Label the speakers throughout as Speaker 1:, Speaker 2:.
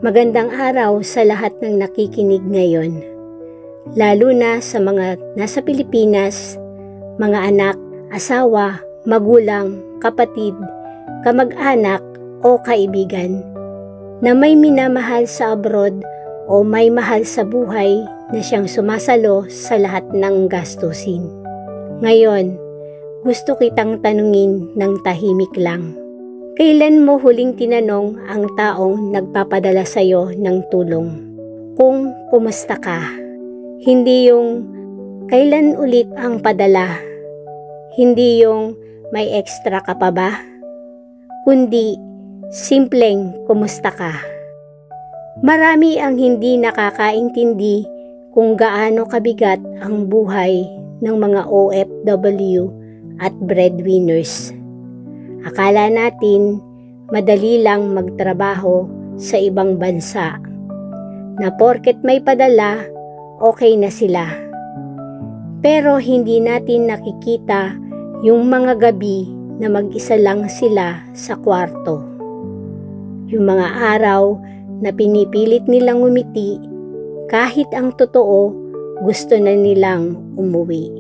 Speaker 1: Magandang araw sa lahat ng nakikinig ngayon, lalo na sa mga nasa Pilipinas, mga anak, asawa, magulang, kapatid, kamag-anak o kaibigan na may minamahal sa abroad o may mahal sa buhay na siyang sumasalo sa lahat ng gastusin. Ngayon, gusto kitang tanungin ng tahimik lang. Kailan mo huling tinanong ang taong nagpapadala sa iyo ng tulong? Kung kumusta ka? Hindi yung kailan ulit ang padala? Hindi yung may extra ka pa ba? Kundi simpleng kumusta ka? Marami ang hindi nakakaintindi kung gaano kabigat ang buhay ng mga OFW at breadwinners. Akala natin madali lang magtrabaho sa ibang bansa, na porket may padala, okay na sila. Pero hindi natin nakikita yung mga gabi na mag-isa lang sila sa kwarto. Yung mga araw na pinipilit nilang umiti kahit ang totoo gusto na nilang umuwi.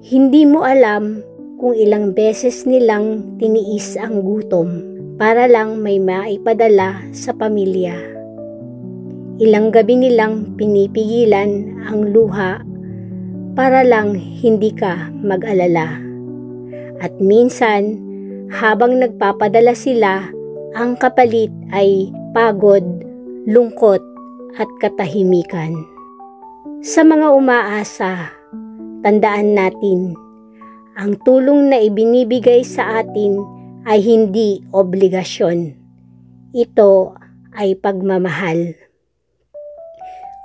Speaker 1: Hindi mo alam kung ilang beses nilang tiniis ang gutom para lang may maipadala sa pamilya. Ilang gabi nilang pinipigilan ang luha para lang hindi ka mag-alala. At minsan, habang nagpapadala sila, ang kapalit ay pagod, lungkot at katahimikan. Sa mga umaasa, tandaan natin, ang tulong na ibinibigay sa atin ay hindi obligasyon. Ito ay pagmamahal.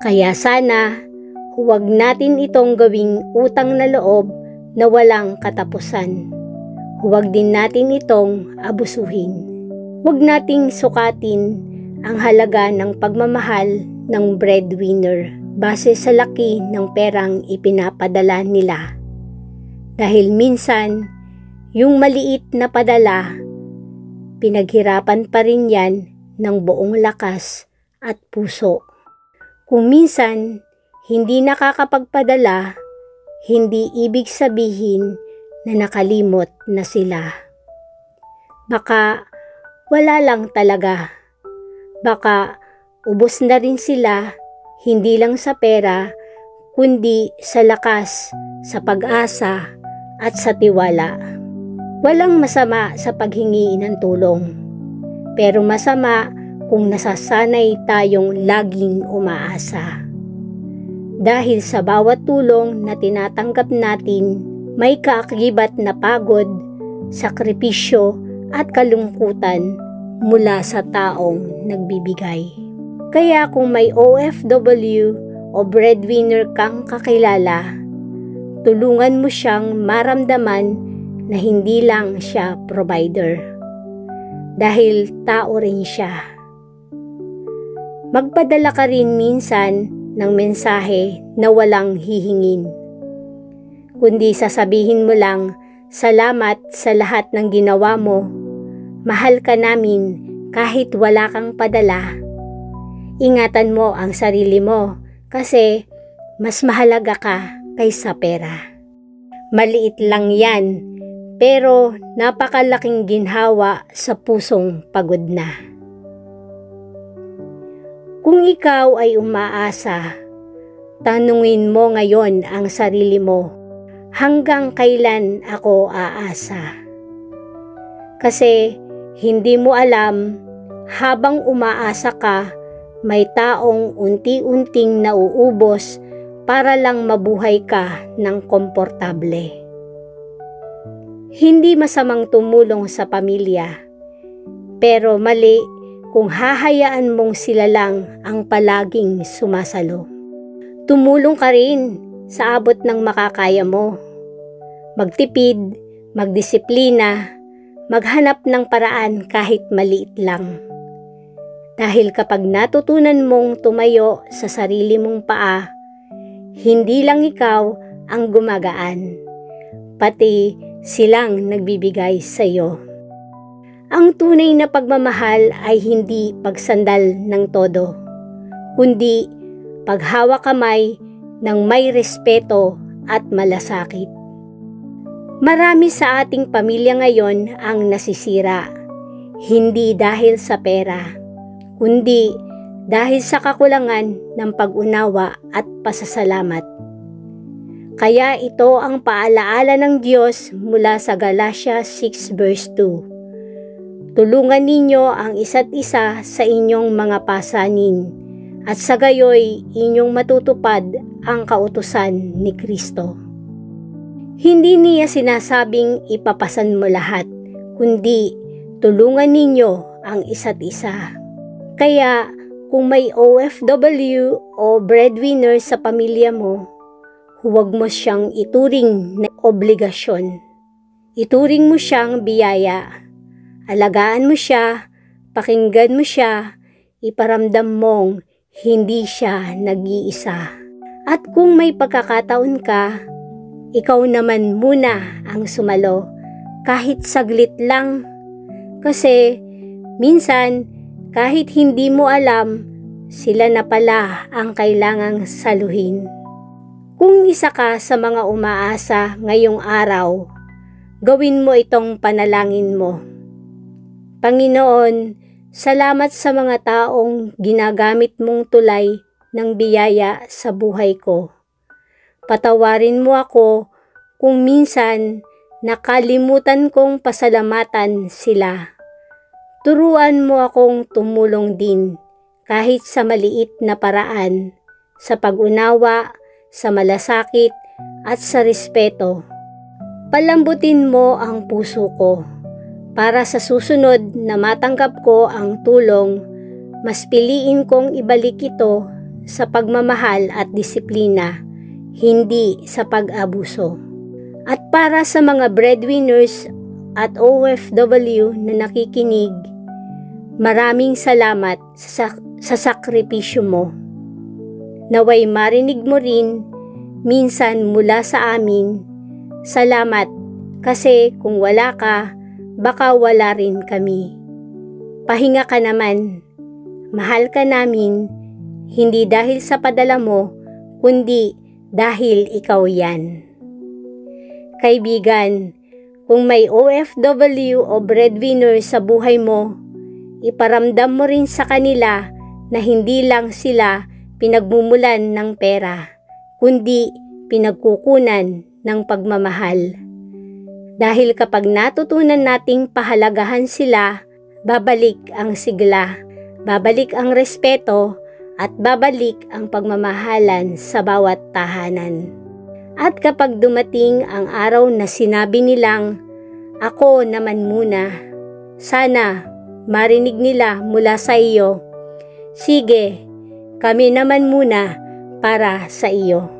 Speaker 1: Kaya sana, huwag natin itong gawing utang na loob na walang katapusan. Huwag din natin itong abusuhin. Huwag nating sukatin ang halaga ng pagmamahal ng breadwinner base sa laki ng perang ipinapadala nila. Dahil minsan, yung maliit na padala, pinaghirapan pa rin yan ng buong lakas at puso. Kung minsan, hindi nakakapagpadala, hindi ibig sabihin na nakalimot na sila. Baka wala lang talaga. Baka ubos na rin sila, hindi lang sa pera, kundi sa lakas, sa pag-asa, at sa tiwala. Walang masama sa paghingi ng tulong, pero masama kung nasasanay tayong laging umaasa. Dahil sa bawat tulong na tinatanggap natin, may kaakibat na pagod, sakripisyo at kalungkutan mula sa taong nagbibigay. Kaya kung may OFW o breadwinner kang kakilala, tulungan mo siyang maramdaman na hindi lang siya provider, dahil tao rin siya. Magpadala ka rin minsan ng mensahe na walang hihingin, kundi sasabihin mo lang, salamat sa lahat ng ginawa mo, mahal ka namin kahit wala kang padala. Ingatan mo ang sarili mo kasi mas mahalaga ka kaysa pera. Maliit lang yan, pero napakalaking ginhawa sa pusong pagod na. Kung ikaw ay umaasa, tanungin mo ngayon ang sarili mo, hanggang kailan ako aasa? Kasi hindi mo alam, habang umaasa ka, may taong unti-unting nauubos para lang mabuhay ka ng komportable. Hindi masamang tumulong sa pamilya, pero mali kung hahayaan mong sila lang ang palaging sumasalo. Tumulong ka rin sa abot ng makakaya mo. Magtipid, magdisiplina, maghanap ng paraan kahit maliit lang. Dahil kapag natutunan mong tumayo sa sarili mong paa, hindi lang ikaw ang gumagaan, pati silang nagbibigay sa iyo. Ang tunay na pagmamahal ay hindi pagsandal ng todo, kundi paghawak kamay ng may respeto at malasakit. Marami sa ating pamilya ngayon ang nasisira, hindi dahil sa pera, kundi dahil sa kakulangan ng pag-unawa at pasasalamat. Kaya ito ang paalaala ng Diyos mula sa Galatia 6 verse 2. Tulungan ninyo ang isa't isa sa inyong mga pasanin, at sa gayoy inyong matutupad ang kautusan ni Kristo. Hindi niya sinasabing ipapasan mo lahat, kundi tulungan ninyo ang isa't isa. Kaya kung may OFW o breadwinner sa pamilya mo, huwag mo siyang ituring na obligasyon. Ituring mo siyang biyaya. Alagaan mo siya, pakinggan mo siya, iparamdam mong hindi siya nag-iisa. At kung may pagkakataon ka, ikaw naman muna ang sumalo, kahit saglit lang. Kasi minsan, kahit hindi mo alam, sila na pala ang kailangang saluhin. Kung isa ka sa mga umaasa ngayong araw, gawin mo itong panalangin mo. Panginoon, salamat sa mga taong ginagamit mong tulay ng biyaya sa buhay ko. Patawarin mo ako kung minsan nakalimutan kong pasalamatan sila. Turuan mo akong tumulong din kahit sa maliit na paraan, sa pag-unawa, sa malasakit at sa respeto. Palambutin mo ang puso ko. Para sa susunod na matanggap ko ang tulong, mas piliin kong ibalik ito sa pagmamahal at disiplina, hindi sa pag-abuso. At para sa mga breadwinners at OFW na nakikinig, maraming salamat sa sakripisyo mo. Naway marinig mo rin minsan mula sa amin, salamat kasi kung wala ka, baka wala rin kami. Pahinga ka naman. Mahal ka namin, hindi dahil sa padala mo, kundi dahil ikaw yan. Kaibigan, kung may OFW o breadwinner sa buhay mo, iparamdam mo rin sa kanila na hindi lang sila pinagmumulan ng pera, kundi pinagkukunan ng pagmamahal. Dahil kapag natutunan nating pahalagahan sila, babalik ang sigla, babalik ang respeto, at babalik ang pagmamahalan sa bawat tahanan. At kapag dumating ang araw na sinabi nilang, ako naman muna, sana marinig nila mula sa iyo, sige, kami naman muna para sa iyo.